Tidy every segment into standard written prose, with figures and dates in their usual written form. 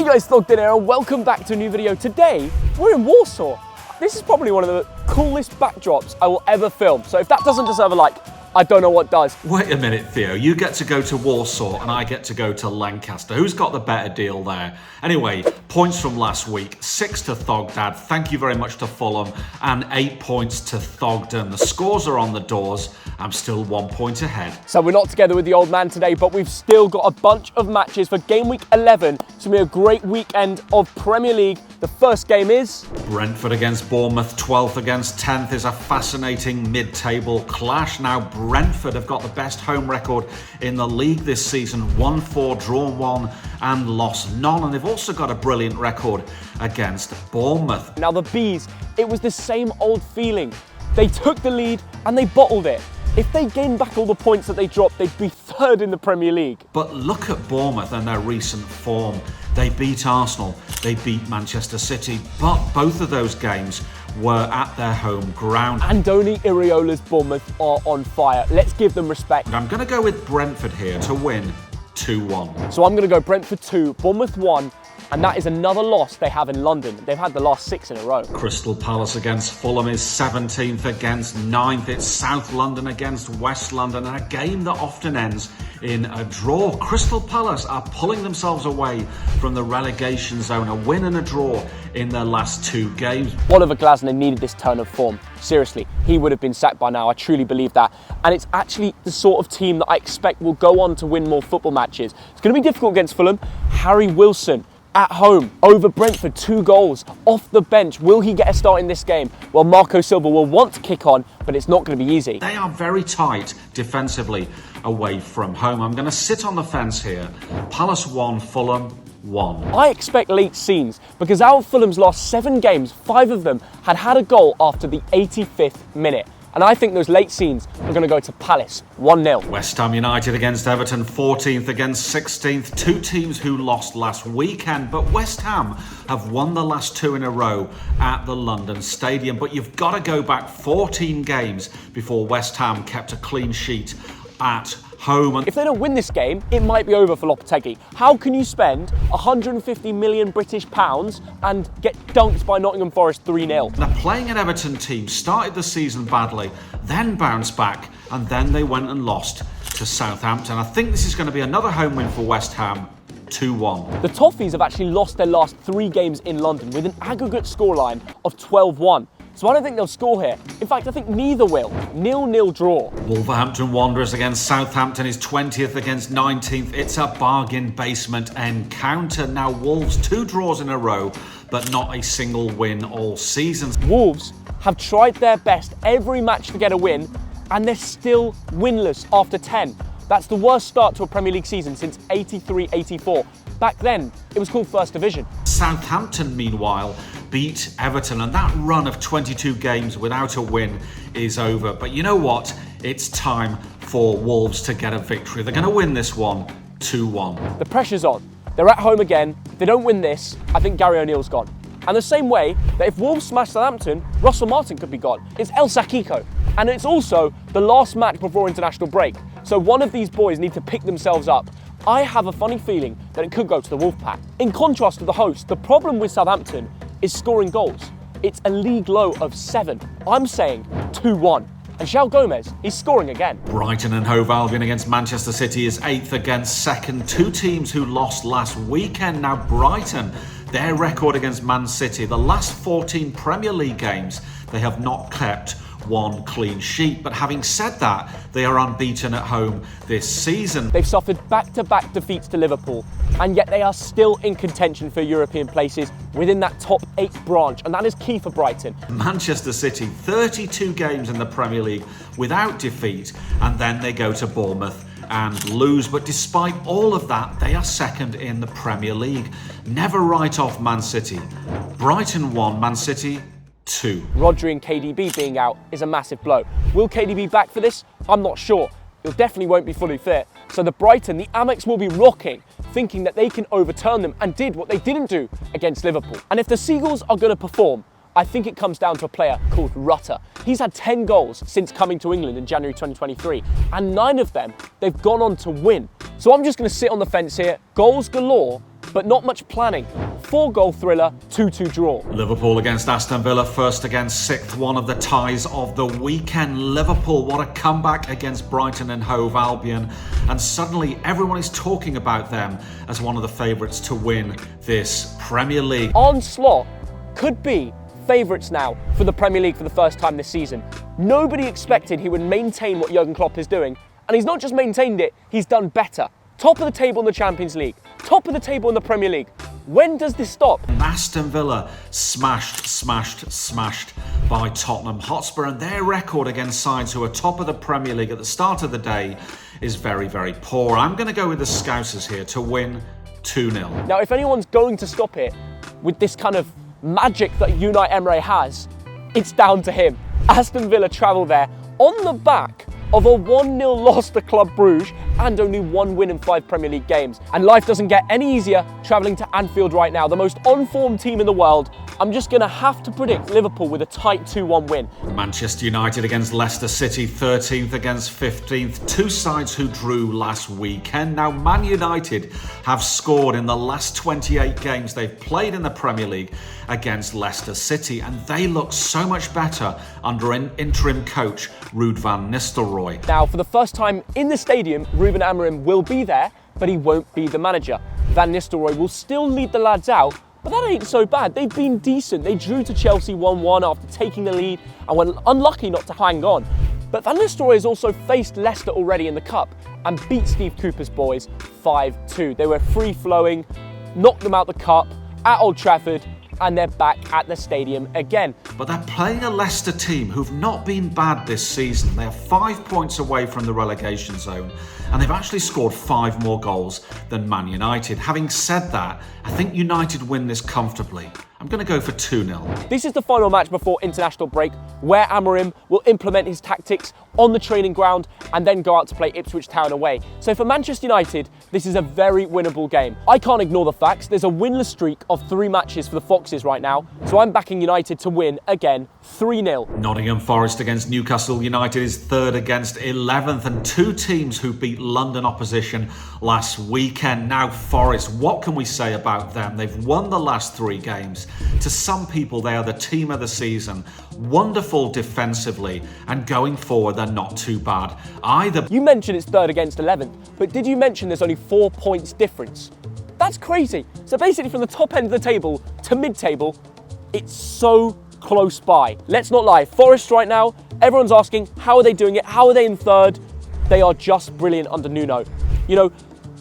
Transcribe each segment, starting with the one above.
guys, Thogden here, and welcome back to a new video. Today, we're in Warsaw. This is probably one of the coolest backdrops I will ever film. So if that doesn't deserve a like, I don't know what does. Wait a minute, Theo. You get to go to Warsaw and I get to go to Lancaster. Who's got the better deal there? Anyway, points from last week. 6 to Thogdad. Thank you very much to Fulham. And 8 points to Thogden. The scores are on the doors. I'm still 1 point ahead. So we're not together with the old man today, but we've still got a bunch of matches for game week 11. It's going to be a great weekend of Premier League. The first game is Brentford against Bournemouth. 12th against 10th is a fascinating mid-table clash. Now, Brentford have got the best home record in the league this season. 1-4, drawn 1 and lost none. And they've also got a brilliant record against Bournemouth. Now the Bees, it was the same old feeling. They took the lead and they bottled it. If they gained back all the points that they dropped, they'd be third in the Premier League. But look at Bournemouth and their recent form. They beat Arsenal, they beat Manchester City, but both of those games were at their home ground. Andoni Iraola's Bournemouth are on fire. Let's give them respect. I'm going to go with Brentford here to win 2-1. So I'm going to go Brentford 2, Bournemouth 1, and that is another loss they have in London. They've had the last 6 in a row. Crystal Palace against Fulham is 17th against 9th. It's South London against West London, and a game that often ends in a draw. Crystal Palace are pulling themselves away from the relegation zone. A win and a draw in their last 2 games. Oliver Glasner needed this turn of form. Seriously, he would have been sacked by now. I truly believe that. And it's actually the sort of team that I expect will go on to win more football matches. It's going to be difficult against Fulham. Harry Wilson at home over Brentford, 2 goals off the bench. Will he get a start in this game? Well, Marco Silva will want to kick on, but it's not going to be easy. They are very tight defensively away from home. I'm going to sit on the fence here. Palace 1, Fulham 1. I expect late scenes because out of Fulham's last 7 games, 5 of them had a goal after the 85th minute. And I think those late scenes are going to go to Palace, 1-0. West Ham United against Everton, 14th against 16th. 2 teams who lost last weekend, but West Ham have won the last 2 in a row at the London Stadium. But you've got to go back 14 games before West Ham kept a clean sheet at home. If they don't win this game, it might be over for Lopetegui. How can you spend 150 million British pounds and get dunked by Nottingham Forest 3-0? The playing an Everton team started the season badly, then bounced back, and then they went and lost to Southampton. I think this is going to be another home win for West Ham. 2-1. The Toffees have actually lost their last 3 games in London with an aggregate scoreline of 12-1. So I don't think they'll score here. In fact, I think neither will. 0-0 draw. Wolverhampton Wanderers against Southampton is 20th against 19th. It's a bargain basement encounter. Now, Wolves 2 draws in a row, but not a single win all season. Wolves have tried their best every match to get a win, and they're still winless after 10. That's the worst start to a Premier League season since 83-84. Back then, it was called First Division. Southampton, meanwhile, beat Everton, and that run of 22 games without a win is over. But you know what? It's time for Wolves to get a victory. They're going to win this one 2-1. The pressure's on. They're at home again. If they don't win this, I think Gary O'Neill's gone. And the same way that if Wolves smash Southampton, Russell Martin could be gone. It's El Sakiko. And it's also the last match before international break. So one of these boys need to pick themselves up. I have a funny feeling that it could go to the Wolfpack. In contrast to the host, the problem with Southampton is scoring goals. It's a league low of 7. I'm saying 2-1. And João Gomez, he's scoring again. Brighton and Hove Albion against Manchester City is 8th against 2nd. 2 teams who lost last weekend. Now Brighton, their record against Man City, the last 14 Premier League games, they have not kept 1 clean sheet. But having said that, they are unbeaten at home this season. They've suffered back-to-back defeats to Liverpool, and yet they are still in contention for European places within that top 8 branch, and that is key for Brighton. Manchester City, 32 games in the Premier League without defeat, and then they go to Bournemouth and lose. But despite all of that, they are 2nd in the Premier League. Never write off Man City. Brighton 1, Man City 2. Rodri and KDB being out is a massive blow. Will KDB be back for this? I'm not sure. He definitely won't be fully fit. So the Brighton, the Amex will be rocking, thinking that they can overturn them, and did what they didn't do against Liverpool. And if the Seagulls are going to perform, I think it comes down to a player called Rutter. He's had 10 goals since coming to England in January 2023, and 9 of them they've gone on to win. So I'm just going to sit on the fence here. Goals galore, but not much planning. 4-goal thriller, 2-2 draw. Liverpool against Aston Villa, first against 6th, one of the ties of the weekend. Liverpool, what a comeback against Brighton and Hove Albion. And suddenly everyone is talking about them as one of the favourites to win this Premier League. Onslaught could be favourites now for the Premier League for the first time this season. Nobody expected he would maintain what Jurgen Klopp is doing. And he's not just maintained it, he's done better. Top of the table in the Champions League. Top of the table in the Premier League. When does this stop? Aston Villa smashed by Tottenham Hotspur, and their record against sides who are top of the Premier League at the start of the day is very, very poor. I'm going to go with the Scousers here to win 2-0. Now, if anyone's going to stop it with this kind of magic that Unai Emery has, it's down to him. Aston Villa travel there on the back of a 1-0 loss to Club Brugge and only 1 win in 5 Premier League games. And life doesn't get any easier travelling to Anfield right now, the most on-form team in the world. I'm just going to have to predict Liverpool with a tight 2-1 win. Manchester United against Leicester City, 13th against 15th. Two sides who drew last weekend. Now, Man United have scored in the last 28 games they've played in the Premier League against Leicester City, and they look so much better under interim coach Ruud van Nistelrooy. Now, for the first time in the stadium, Ruben Amorim will be there, but he won't be the manager. Van Nistelrooy will still lead the lads out, but that ain't so bad. They've been decent. They drew to Chelsea 1-1 after taking the lead and were unlucky not to hang on. But Van Nistelrooy has also faced Leicester already in the Cup and beat Steve Cooper's boys 5-2. They were free-flowing, knocked them out the Cup at Old Trafford, and they're back at the stadium again. But they're playing a Leicester team who've not been bad this season. They are 5 points away from the relegation zone, and they've actually scored 5 more goals than Man United. Having said that, I think United win this comfortably. I'm going to go for 2-0. This is the final match before international break, where Amorim will implement his tactics on the training ground and then go out to play Ipswich Town away. So for Manchester United, this is a very winnable game. I can't ignore the facts. There's a winless streak of 3 matches for the Foxes right now, so I'm backing United to win again 3-0. Nottingham Forest against Newcastle United is 3rd against 11th, and 2 teams who beat London opposition last weekend. Now Forest, what can we say about them? They've won the last 3 games. To some people, they are the team of the season. Wonderful defensively, and going forward, they're not too bad either. You mentioned it's 3rd against 11th, but did you mention there's only 4 points difference? That's crazy. So basically from the top end of the table to mid-table, it's so close by. Let's not lie, Forest right now, everyone's asking, how are they doing it? How are they in 3rd? They are just brilliant under Nuno. You know,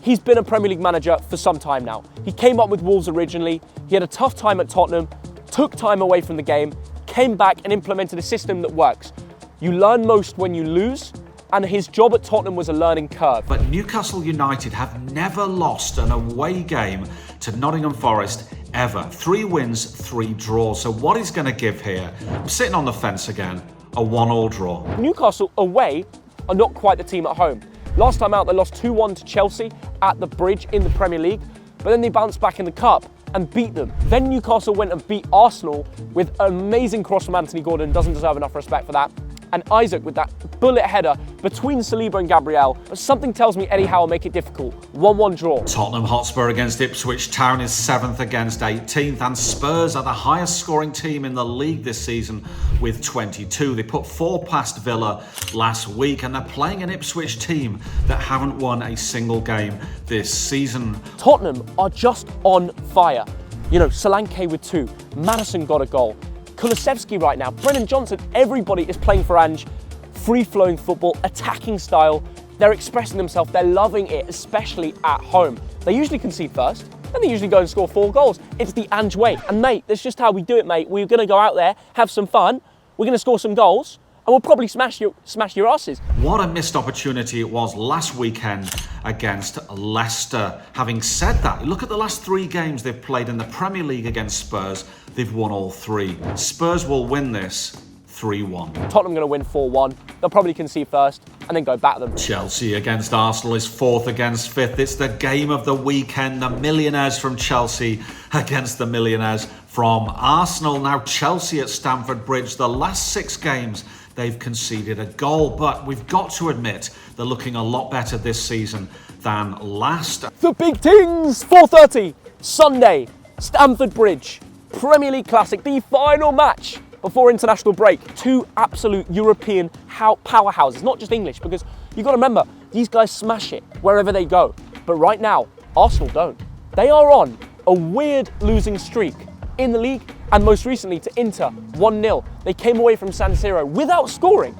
he's been a Premier League manager for some time now. He came up with Wolves originally, he had a tough time at Tottenham, took time away from the game, came back and implemented a system that works. You learn most when you lose, and his job at Tottenham was a learning curve. But Newcastle United have never lost an away game to Nottingham Forest ever. 3 wins, 3 draws. So what he's going to give here, I'm sitting on the fence again, a 1-1 draw. Newcastle away are not quite the team at home. Last time out, they lost 2-1 to Chelsea at the Bridge in the Premier League, but then they bounced back in the Cup and beat them. Then Newcastle went and beat Arsenal with an amazing cross from Anthony Gordon, doesn't deserve enough respect for that. And Isaac with that bullet header between Saliba and Gabriel. But something tells me Eddie Howe will make it difficult. 1-1 draw. Tottenham Hotspur against Ipswich Town is 7th against 18th, and Spurs are the highest scoring team in the league this season with 22. They put 4 past Villa last week, and they're playing an Ipswich team that haven't won a single game this season. Tottenham are just on fire. You know, Solanke with 2, Maddison got a goal. Kulusevski right now, Brennan Johnson, everybody is playing for Ange. Free-flowing football, attacking style. They're expressing themselves, they're loving it, especially at home. They usually concede first, then they usually go and score 4 goals. It's the Ange way. And mate, that's just how we do it, mate. We're going to go out there, have some fun, we're going to score some goals, and we'll probably smash your asses. What a missed opportunity it was last weekend against Leicester. Having said that, look at the last 3 games they've played in the Premier League against Spurs. They've won all 3. Spurs will win this 3-1. Tottenham going to win 4-1. They'll probably concede first and then go back them. Chelsea against Arsenal is 4th against 5th. It's the game of the weekend. The millionaires from Chelsea against the millionaires from Arsenal. Now Chelsea at Stamford Bridge, the last 6 games they've conceded a goal, but we've got to admit they're looking a lot better this season than last. The big things, 4:30. Sunday, Stamford Bridge, Premier League Classic, the final match before international break. Two absolute European powerhouses, not just English, because you've got to remember, these guys smash it wherever they go. But right now, Arsenal don't. They are on a weird losing streak in the league, and most recently to Inter, 1-0. They came away from San Siro without scoring.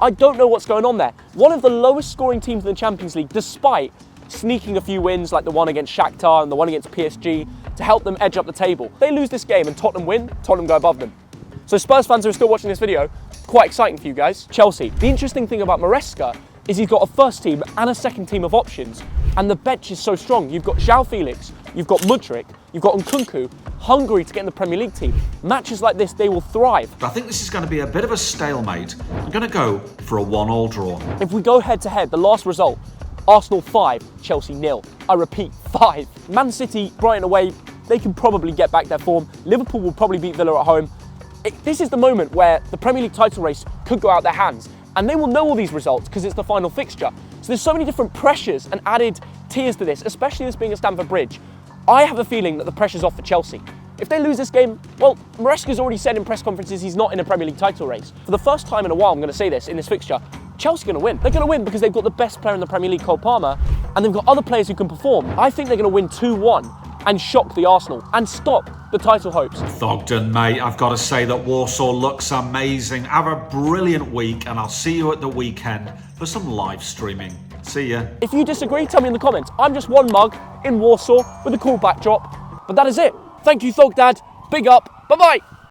I don't know what's going on there. One of the lowest scoring teams in the Champions League, despite sneaking a few wins like the one against Shakhtar and the one against PSG to help them edge up the table. They lose this game and Tottenham win, Tottenham go above them. So Spurs fans who are still watching this video, quite exciting for you guys. Chelsea. The interesting thing about Maresca is he's got a first team and a second team of options, and the bench is so strong. You've got João Felix, you've got Mudryk, you've got Nkunku, hungry to get in the Premier League team. Matches like this, they will thrive. I think this is going to be a bit of a stalemate. I'm going to go for a 1-1 draw. If we go head to head, the last result, Arsenal 5, Chelsea 0. I repeat, 5. Man City, Brighton away, they can probably get back their form. Liverpool will probably beat Villa at home. This is the moment where the Premier League title race could go out their hands, and they will know all these results because it's the final fixture. So there's so many different pressures and added tiers to this, especially this being at Stamford Bridge. I have a feeling that the pressure's off for Chelsea. If they lose this game, well, Maresca's already said in press conferences he's not in a Premier League title race. For the first time in a while, I'm going to say this, in this fixture, Chelsea are going to win. They're going to win because they've got the best player in the Premier League, Cole Palmer, and they've got other players who can perform. I think they're going to win 2-1 and shock the Arsenal and stop the title hopes. Thogden, mate, I've got to say that Warsaw looks amazing. Have a brilliant week, and I'll see you at the weekend for some live streaming. See ya. If you disagree, tell me in the comments. I'm just one mug in Warsaw with a cool backdrop. But that is it. Thank you, Thogdad. Big up. Bye-bye.